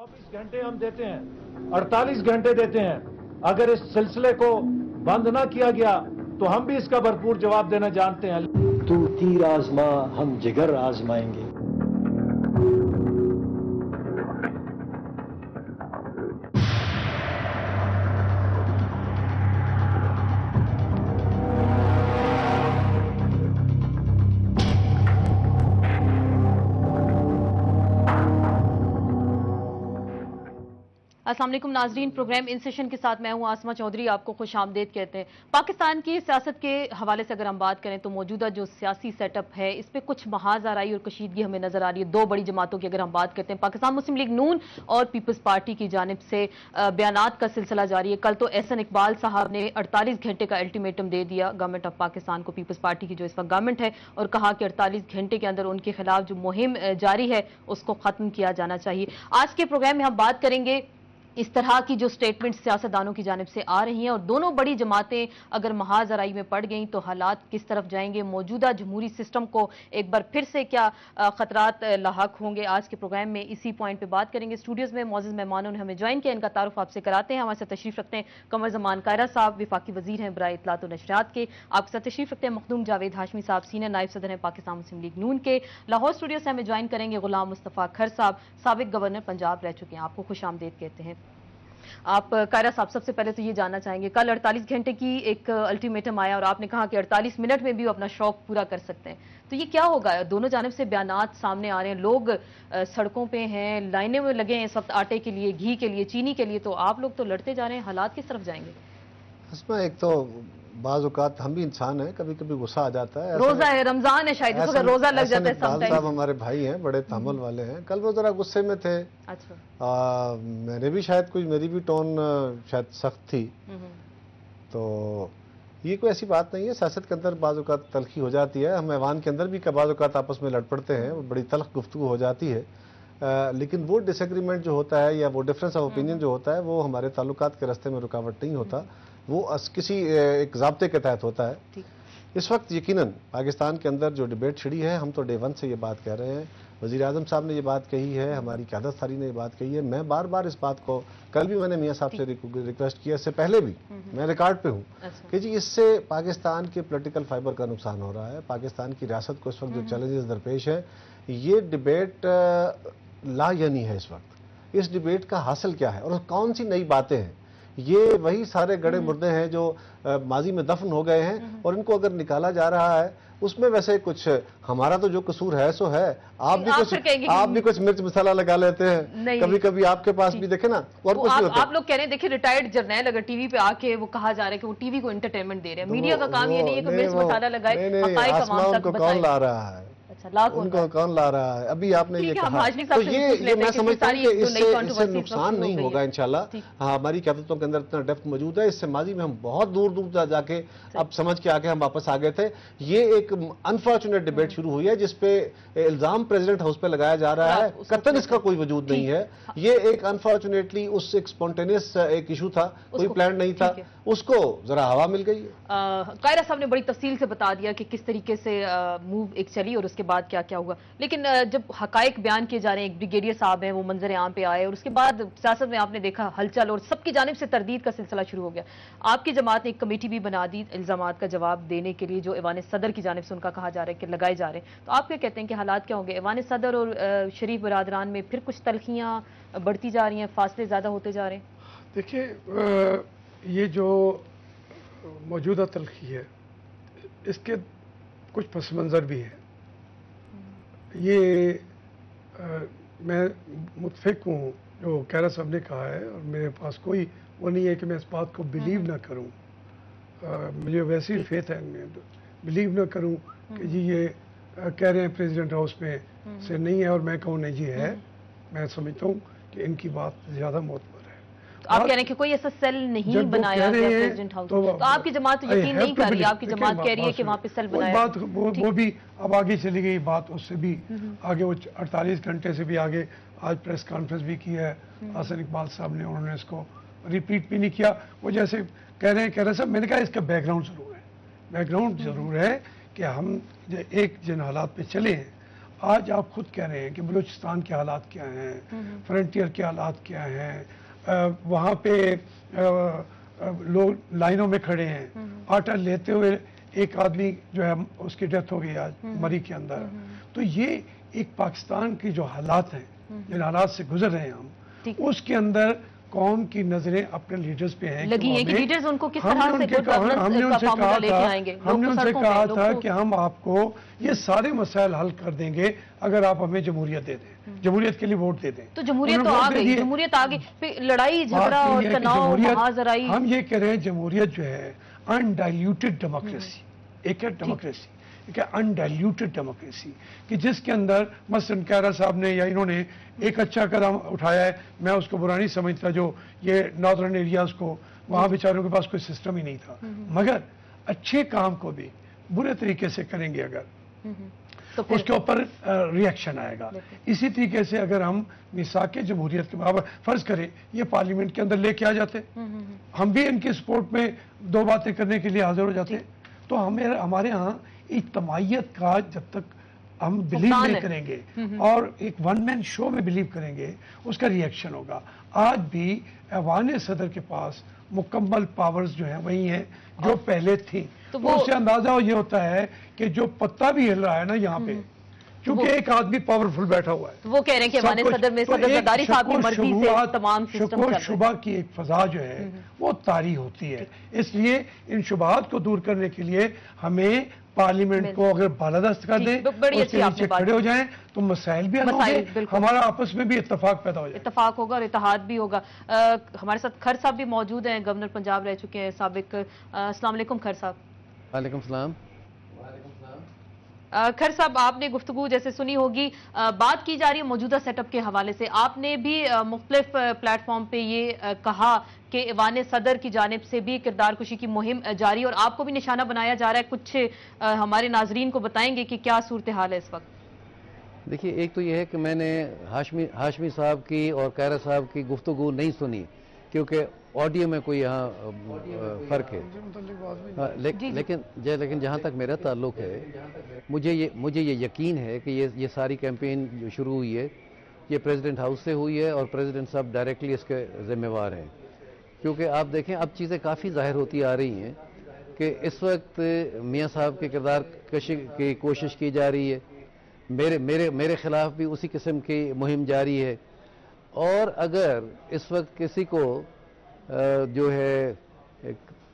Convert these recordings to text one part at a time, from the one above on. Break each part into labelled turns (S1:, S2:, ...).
S1: 24 घंटे हम देते हैं, 48 घंटे देते हैं। अगर इस सिलसिले को बंद ना किया गया तो हम भी इसका भरपूर जवाब देना जानते हैं।
S2: तू तीर आजमा, हम जिगर आजमाएंगे।
S3: अस्सलाम वालेकुम नाजरीन, प्रोग्राम इन सेशन के साथ मैं हूं आसमा चौधरी। आपको खुश आमदेद कहते हैं। पाकिस्तान की सियासत के हवाले से अगर हम बात करें तो मौजूदा जो सियासी सेटअप है इस पे कुछ महाज आराई और कशीदगी हमें नजर आ रही है। दो बड़ी जमातों की अगर हम बात करते हैं, पाकिस्तान मुस्लिम लीग नून और पीपल्स पार्टी की जानिब से बयानात का सिलसिला जारी है। कल तो एहसन इकबाल साहब ने 48 घंटे का अल्टीमेटम दे दिया गवर्नमेंट ऑफ पाकिस्तान को, पीपल्स पार्टी की जो इस वक्त गवर्नमेंट है, और कहा कि 48 घंटे के अंदर उनके खिलाफ जो मुहिम जारी है उसको खत्म किया जाना चाहिए। आज के प्रोग्राम में हम बात करेंगे इस तरह की जो स्टेटमेंट सियासतदानों की जानिब से आ रही हैं, और दोनों बड़ी जमातें अगर महाज आराई में पड़ गईं तो हालात किस तरफ जाएंगे, मौजूदा जमहूरी सिस्टम को एक बार फिर से क्या खतरात लाहक होंगे। आज के प्रोग्राम में इसी पॉइंट पे बात करेंगे। स्टूडियोज में मौजूद मेहमानों ने हमें ज्वाइन किया, इनका तारुफ आपसे कराते हैं। हमारे साथ तशरीफ रखते हैं कमर जमान कायरा साहब, विफाकी वजीर हैं बराए इत्तलात और नशरियात के। आपके साथ तशरीफ रखते हैं मखदूम जावेद हाशमी साहब, सीनियर नायब सदर हैं पाकिस्तान मुस्लिम लीग नून के। लाहौर स्टूडियो से हमें ज्वाइन करेंगे गुलाम मुस्तफा खर साहब, साबिक गवर्नर पंजाब रह चुके हैं। आपको खुश आमदेद कहते हैं। आप कायरा साहब, सबसे पहले तो ये जानना चाहेंगे, कल 48 घंटे की एक अल्टीमेटम आया और आपने कहा कि 48 मिनट में भी वो अपना शौक पूरा कर सकते हैं, तो ये क्या होगा? दोनों जानिब से बयानात सामने आ रहे हैं, लोग सड़कों पे हैं, लाइनें में लगे हैं इस वक्त आटे के लिए, घी के लिए, चीनी के लिए, तो आप लोग तो लड़ते जा रहे हैं, हालात किस तरफ जाएंगे?
S4: इसमें एक तो बाज़ औक़ात हम भी इंसान हैं, कभी कभी गुस्सा आ जाता है।
S3: रोजा है, रमजान है, शायद इसको रोजा लग जाता है समटाइम्स।
S4: साहब हमारे भाई हैं, बड़े तहम्मुल वाले हैं, कल वो जरा गुस्से में थे।
S3: अच्छा।
S4: मेरे भी शायद कुछ, मेरी भी टोन शायद सख्त थी, तो ये कोई ऐसी बात नहीं है। सियासत के अंदर बाज़ औक़ात तलखी हो जाती है, हम ऐवान के अंदर भी बाज़ औक़ात आपस में लड़ पड़ते हैं, बड़ी तल्ख गुफ्तगू हो जाती है, लेकिन वो डिसएग्रीमेंट जो होता है या वो डिफरेंस ऑफ ओपिनियन जो होता है वो हमारे ताल्लुकात के रास्ते में रुकावट नहीं होता, वो किसी एक ज़ाब्ते के तहत होता है। इस वक्त यकीनन पाकिस्तान के अंदर जो डिबेट छिड़ी है, हम तो डे वन से ये बात कह रहे हैं, वज़ीर आज़म साहब ने ये बात कही है, हमारी क़यादत सारी ने ये बात कही है। मैं बार बार इस बात को, कल भी मैंने मियाँ साहब से रिक्वेस्ट किया, इससे पहले भी मैं रिकॉर्ड पे हूँ कि जी इससे पाकिस्तान के पॉलिटिकल फाइबर का नुकसान हो रहा है, पाकिस्तान की रियासत को इस वक्त जो चैलेंजेस दरपेश हैं, ये डिबेट ला यानी है इस वक्त। इस डिबेट का हासिल क्या है और कौन सी नई बातें हैं? ये वही सारे गड़े मुर्दे हैं जो माजी में दफन हो गए हैं, और इनको अगर निकाला जा रहा है उसमें वैसे कुछ हमारा तो जो कसूर है सो है। आप भी कुछ मिर्च मसाला लगा लेते हैं, कभी कभी आपके पास भी देखे ना। और कुछ
S3: आप लोग कह रहे हैं, देखिए रिटायर्ड जर्नैल अगर टीवी पे आके वो कहा जा रहा है कि वो टीवी को एंटरटेनमेंट दे रहे हैं, मीडिया का काम ये नहीं है कि मिर्च मसाला लगाए,
S4: आसमान को कौन ला रहा है, उनको कौन ला रहा है? अभी आपने ये कहा, तो ये मैं समझता हूँ कि इससे नुकसान नहीं होगा इंशाल्लाह। हमारी क़यादतों के अंदर इतना डेप्थ मौजूद है, इससे माजी में हम बहुत दूर दूर जाके अब समझ के आके हम वापस आ गए थे। ये एक अनफॉर्चुनेट डिबेट शुरू हुई है जिसपे इल्जाम प्रेसिडेंट हाउस पे लगाया जा रहा है, कतई इसका कोई वजूद नहीं है। ये एक अनफॉर्चुनेटली उस एक स्पॉन्टेनियस एक इशू था, कोई प्लान नहीं था, उसको जरा हवा मिल गई है।
S3: कायरा साहब ने बड़ी तफसील से बता दिया कि किस तरीके से मूव एक चली और उसके बाद क्या क्या हुआ, लेकिन जब हकाइक बयान किए जा रहे हैं, एक ब्रिगेडियर साहब हैं वो मंजर आम पे आए और उसके बाद सियासत में आपने देखा हलचल और सबकी जानिब से तरदीद का सिलसिला शुरू हो गया। आपकी जमात ने एक कमेटी भी बना दी इल्जामात का जवाब देने के लिए जो ऐवान सदर की जानिब से उनका कहा जा रहा है कि लगाए जा रहे हैं, तो आप क्या कहते हैं कि हालात क्या होंगे? ऐवान सदर और शरीफ बरादरान में फिर कुछ तलखियाँ बढ़ती जा रही हैं, फासले ज़्यादा होते जा रहे हैं?
S5: देखिए, ये जो मौजूदा तलखी है इसके कुछ पस मंज़र भी है। ये मैं मुतफिक हूँ जो कायरा साहब ने कहा है, और मेरे पास कोई वो नहीं है कि मैं इस बात को बिलीव ना करूँ। मुझे वैसी फेथ है, बिलीव ना करूँ कि जी ये कह रहे हैं प्रेसिडेंट हाउस में से नहीं है और मैं कहूँ नहीं जी है। मैं समझता हूँ कि इनकी बात ज़्यादा मोतबर है।
S3: तो आप कह रहे हैं कि कोई ऐसा सेल नहीं बनाया गया प्रेसिडेंट हाउस, तो आपकी जमात यकीन नहीं कर रही, आपकी जमात कह रही है कि वहाँ पे सेल बनाया।
S5: बात वो भी अब आगे चली गई, बात उससे भी आगे, वो 48 घंटे से भी आगे। आज प्रेस कॉन्फ्रेंस भी की है हसन इकबाल साहब ने, उन्होंने इसको रिपीट भी नहीं किया। वो जैसे कह रहे साहब, मैंने कहा इसका बैकग्राउंड ज़रूर है, बैकग्राउंड ज़रूर है कि हम एक जिन हालात पे चले हैं, आज आप खुद कह रहे हैं कि बलूचिस्तान के हालात क्या हैं, फ्रंटियर के हालात क्या हैं, वहाँ पे लोग लाइनों में खड़े हैं, आटा लेते हुए एक आदमी जो है उसकी डेथ हो गई आज मरी के अंदर। तो ये एक पाकिस्तान की जो हालात हैं, जिन हालात से गुजर रहे हैं हम, उसके अंदर कौम की नजरें अपने लीडर्स पे हैं
S3: लगी हैं कि लीडर्स उनको किस तरह से
S5: हमने उनसे कहा था कि हम आपको ये सारे मसाइल हल कर देंगे अगर आप हमें जमहूरियत दे दें, जमहूरियत के लिए वोट दे दें।
S3: तो जमहूरियत तो आ गई, जमहूरियत आ गई, फिर लड़ाई झगड़ा और तनाव महाजराई।
S5: हम ये कह रहे हैं जमहूरियत जो है अनडाइल्यूटेड डेमोक्रेसी, एक है डेमोक्रेसी, एक है अनडाइल्यूटेड डेमोक्रेसी, कि जिसके अंदर मसलन कैरा साहब ने या इन्होंने एक अच्छा कदम उठाया है, मैं उसको बुरा नहीं समझता, जो ये नॉर्दर्न एरियाज को वहाँ बेचारों के पास कोई सिस्टम ही नहीं था, मगर अच्छे काम को भी बुरे तरीके से करेंगे अगर तो उसके ऊपर रिएक्शन आएगा। इसी तरीके से अगर हम मिसाक जमहूरियत के बराबर फर्ज करें ये पार्लियामेंट के अंदर लेके आ जाते, हम भी इनकी सपोर्ट में दो बातें करने के लिए हाजिर हो जाते, तो हमारे यहाँ इज्तमाइयत का जब तक हम बिलीव नहीं करेंगे और एक वन मैन शो में बिलीव करेंगे, उसका रिएक्शन होगा। आज भी ऐवान सदर के पास मुकम्मल पावर्स जो हैं वही हैं जो पहले थी, तो उससे अंदाजा ये होता है कि जो पत्ता भी हिल रहा है ना यहाँ पे, क्योंकि एक आदमी पावरफुल बैठा हुआ है।
S3: तो वो कह रहे हैं कि ऐवान सदर में सदर ज़रदारी साहब की मर्जी से तमाम सिस्टम चल रहे हैं।
S5: शुबा की एक फजा जो है वो तारी होती है, इसलिए इन शुबात को दूर करने के लिए हमें पार्लियामेंट को अगर बालादस्त कर दें, उसके नीचे खड़े हो जाएं, तो मसाइल भी हल होंगे, हमारा आपस में भी इत्तेफाक पैदा हो जाए,
S3: इत्तेफाक होगा और इत्तेहाद भी होगा। हमारे साथ खर साहब भी मौजूद हैं, गवर्नर पंजाब रह चुके हैं साबिक। अस्सलाम वालेकुम खर साहब।
S6: वालेकुम सलाम।
S3: खर साहब, आपने गुफ्तगू जैसे सुनी होगी, बात की जा रही है मौजूदा सेटअप के हवाले से। आपने भी मुख्तलिफ प्लेटफॉर्म पे ये कहा कि ऐवान सदर की जानिब से भी किरदार कुशी की मुहिम जारी, और आपको भी निशाना बनाया जा रहा है। कुछ हमारे नाजरीन को बताएंगे कि क्या सूरत हाल है इस वक्त?
S6: देखिए, एक तो ये है कि मैंने हाशमी साहब की और कैरा साहब की गुफ्तगू नहीं सुनी, क्योंकि ऑडियो में कोई यहाँ फ़र्क है। लेकिन जहाँ तक मेरा ताल्लुक है, मुझे ये यकीन है कि ये सारी कैंपेन जो शुरू हुई है, ये प्रेसिडेंट हाउस से हुई है और प्रेसिडेंट साहब डायरेक्टली इसके ज़िम्मेवार हैं। क्योंकि आप देखें, अब चीज़ें काफ़ी ज़ाहिर होती आ रही हैं कि इस वक्त मियाँ साहब के किरदार कशी की कोशिश की जा रही है, मेरे ख़िलाफ़ भी उसी किस्म की मुहिम जारी है। और अगर इस वक्त किसी को जो है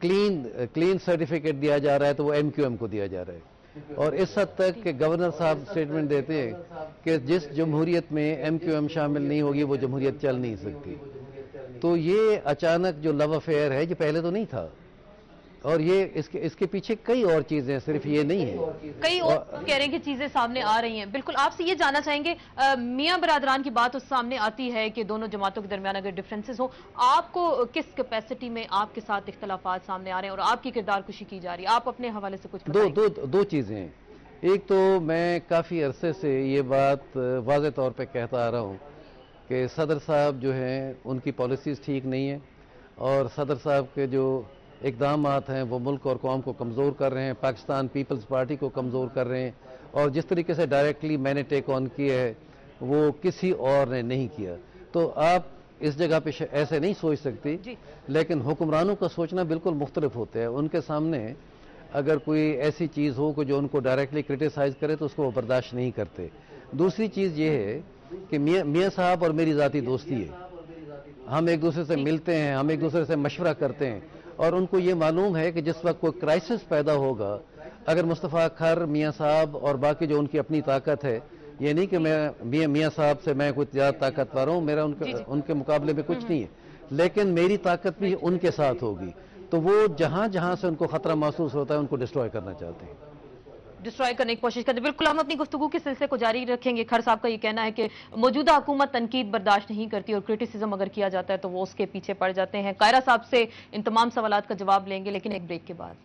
S6: क्लीन सर्टिफिकेट दिया जा रहा है, तो वो MQM को दिया जा रहा है। और इस हद तक कि गवर्नर साहब स्टेटमेंट देते हैं कि जिस जमहूरियत में MQM शामिल नहीं होगी वो जमहूरियत चल नहीं सकती। तो ये अचानक जो लव अफेयर है, ये पहले तो नहीं था, और ये इसके पीछे कई और चीजें हैं, सिर्फ ये नहीं है।
S3: कई और कह रहे हैं कि चीजें सामने आ रही हैं। बिल्कुल, आपसे ये जानना चाहेंगे, मियां बरादरान की बात उस सामने आती है कि दोनों जमातों के दरमियान अगर डिफरेंसेस हो, आपको किस कैपेसिटी में आपके साथ इख्तलाफात सामने आ रहे हैं और आपकी किरदार कुशी की जा रही है? आप अपने हवाले से कुछ
S6: दो चीजें हैं। एक तो मैं काफी अरसे से ये बात वाज़ेह तौर पर कहता आ रहा हूँ कि सदर साहब जो हैं उनकी पॉलिसीज़ ठीक नहीं है, और सदर साहब के जो इक़दामात हैं वो मुल्क और कौम को कमज़ोर कर रहे हैं, पाकिस्तान पीपल्स पार्टी को कमज़ोर कर रहे हैं, और जिस तरीके से डायरेक्टली मैंने टेक ऑन किया है वो किसी और ने नहीं किया। तो आप इस जगह पे ऐसे नहीं सोच सकती, लेकिन हुक्मरानों का सोचना बिल्कुल मुख्तलिफ होता है। उनके सामने अगर कोई ऐसी चीज़ हो कि जो उनको डायरेक्टली क्रिटिसाइज़ करे तो उसको वो बर्दाश्त नहीं करते। दूसरी चीज़ ये है कि मियाँ साहब और मेरी ज़ाती दोस्ती है, हम एक दूसरे से मिलते हैं, हम एक दूसरे से मशवरा करते हैं, और उनको ये मालूम है कि जिस वक्त कोई क्राइसिस पैदा होगा, अगर मुस्तफ़ा खर, मियाँ साहब और बाकी जो उनकी अपनी ताकत है, ये नहीं कि मैं मियाँ साहब से मैं कुछ ज़्यादा ताकतवर हूँ, मेरा उनके मुकाबले में कुछ नहीं है, लेकिन मेरी ताकत भी उनके साथ होगी। तो वो जहाँ जहाँ से उनको ख़तरा महसूस होता है उनको डिस्ट्रॉय करना चाहते हैं,
S3: डिस्ट्रॉय करने की कोशिश करते हैं। बिल्कुल, हम अपनी गुफ्तगू के सिलसिले को जारी रखेंगे। खर साहब का ये कहना है कि मौजूदा हुकूमत तनकीद बर्दाश्त नहीं करती और क्रिटिसिज्म अगर किया जाता है तो वो उसके पीछे पड़ जाते हैं। कायरा साहब से इन तमाम सवालात का जवाब लेंगे, लेकिन एक ब्रेक के बाद।